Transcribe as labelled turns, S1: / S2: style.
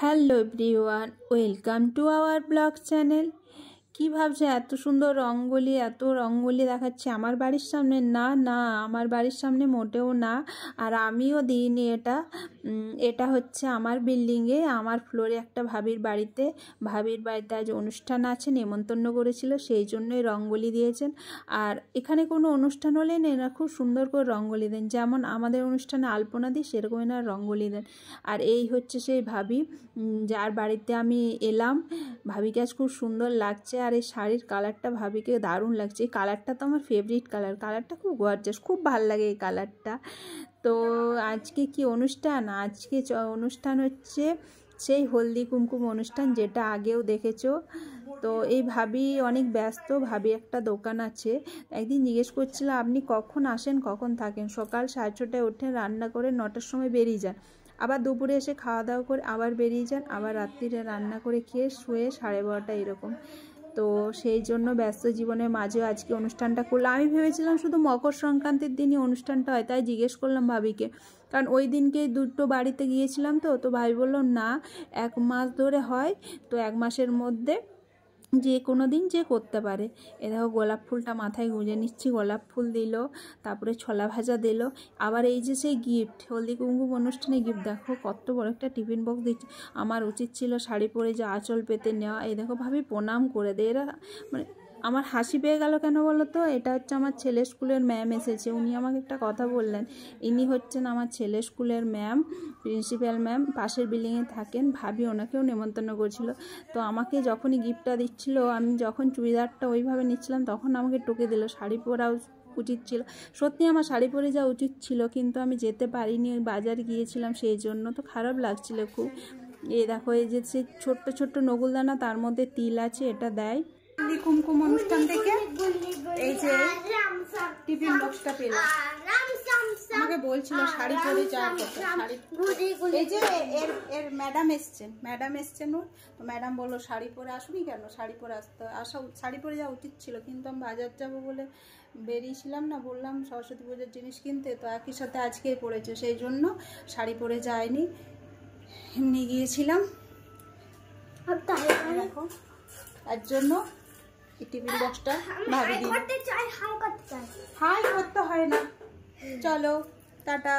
S1: Hello everyone, welcome to our blog channel. কি ভাবছে এত সুন্দর রঙ্গোলি, এত রঙ্গোলি দেখাচ্ছে আমার বাড়ির সামনে? না না, আমার বাড়ির সামনে মোটেও না। আর আমিও দিইনি এটা। এটা হচ্ছে আমার বিল্ডিংয়ে, আমার ফ্লোরে একটা ভাবির বাড়িতে আজ অনুষ্ঠান আছে, নেমন্তন্ন করেছিল, সেই জন্যই রঙ্গোলি দিয়েছেন। আর এখানে কোনো অনুষ্ঠান হলে এরা খুব সুন্দর করে রঙ্গোলি দেন, যেমন আমাদের অনুষ্ঠানে আলপনা দিই সেরকম এনারা রঙ্গোলি দেন। আর এই হচ্ছে সেই ভাবি যার বাড়িতে আমি এলাম। ভাবিকে আজ খুব সুন্দর লাগছে, আর এই শাড়ির কালারটা ভাবিকে দারুণ লাগছে। এই কালারটা তো আমার ফেভারিট কালার, কালারটা খুব গর্জাস, খুব ভালো লাগে এই কালারটা। তো আজকে কি অনুষ্ঠান? আজকে অনুষ্ঠান হচ্ছে সেই হলদি কুমকুম অনুষ্ঠান, যেটা আগেও দেখেছো। তো এই ভাবি অনেক ব্যস্ত, ভাবি একটা দোকান আছে। একদিন জিজ্ঞেস করছিল আপনি কখন আসেন, কখন থাকেন? সকাল 6:30টায় ওঠেন, রান্না করে 9টার সময় বেরিয়ে যান, আবার দুপুরে এসে খাওয়া দাওয়া করে আবার বেরিয়ে যান, আবার রাত্রিরে রান্না করে খেয়ে শুয়ে 12:30 এরকম। তো সেই জন্য ব্যস্ত জীবনের মাঝেও আজকে অনুষ্ঠানটা করলাম। আমি ভেবেছিলাম শুধু মকর সংক্রান্তির দিনই অনুষ্ঠানটা হয়, তাই জিজ্ঞেস করলাম ভাবিকে, কারণ ওই দিনকেই দুটো বাড়িতে গিয়েছিলাম। তো ভাবি বললো না, 1 মাস ধরে হয়, তো 1 মাসের মধ্যে যে কোনো দিন যে করতে পারে। এ দেখো গোলাপ ফুলটা মাথায় গুঁজে নিচ্ছি, গোলাপ ফুল দিল, তারপরে ছোলা ভাজা দিল, আবার এই যে সেই গিফট, হলদি কুমকুম অনুষ্ঠানে গিফট, দেখো কত বড় একটা টিফিন বক্স দিচ্ছে। আমার উচিত ছিল শাড়ি পরে যে আঁচল পেতে নেওয়া। এই দেখো ভাবি প্রণাম করে দেয়। এরা মানে আমার হাসি পেয়ে গেল কেন বলো তো? এটা হচ্ছে আমার ছেলের স্কুলের ম্যাম এসেছে, উনি আমাকে একটা কথা বললেন। ইনি হচ্ছেন আমার ছেলের স্কুলের ম্যাম, প্রিন্সিপাল ম্যাম, পাশের বিল্ডিংয়ে থাকেন। ভাবি ওনাকেও নেমন্তন্ন করেছিল। তো আমাকে যখনই গিফটটা দিচ্ছিল, আমি যখন চুড়িদারটা ওইভাবে নিচ্ছিলাম, তখন আমাকে টুকে দিল শাড়ি পরা উচিত ছিল। সত্যি আমার শাড়ি পরে যাওয়া উচিত ছিল, কিন্তু আমি যেতে পারিনি, ওই বাজারে গিয়েছিলাম, সেই জন্য তো খারাপ লাগছিল খুব। এই দেখো, এই যে সে ছোট্ট ছোট্ট নকুলদানা, তার মধ্যে তিল আছে, এটা দেয় কুমকুম অনুষ্ঠান থেকে। এই যে টিফিন বক্সটা পেলাম, আমাকে বলছিল শাড়ি পরে যাওয়ার কথা। এই যে এর ম্যাডাম এসছেন ওর, তো ম্যাডাম বললো শাড়ি পরে আসুনি কেন? শাড়ি পরে শাড়ি পরে যাওয়া উচিত ছিল, কিন্তু আমি বাজার যাবো বলে বেরিয়েছিলাম না, বললাম সরস্বতী পুজোর জিনিস কিনতে, তো একই সাথে আজকেই পরেছে, সেই জন্য শাড়ি পরে যায়নি, এমনি গিয়েছিলাম। দেখো তার জন্য টিফিন বক্সটা ভাবি দিই। হাই করতে হয় না, চলো টাটা।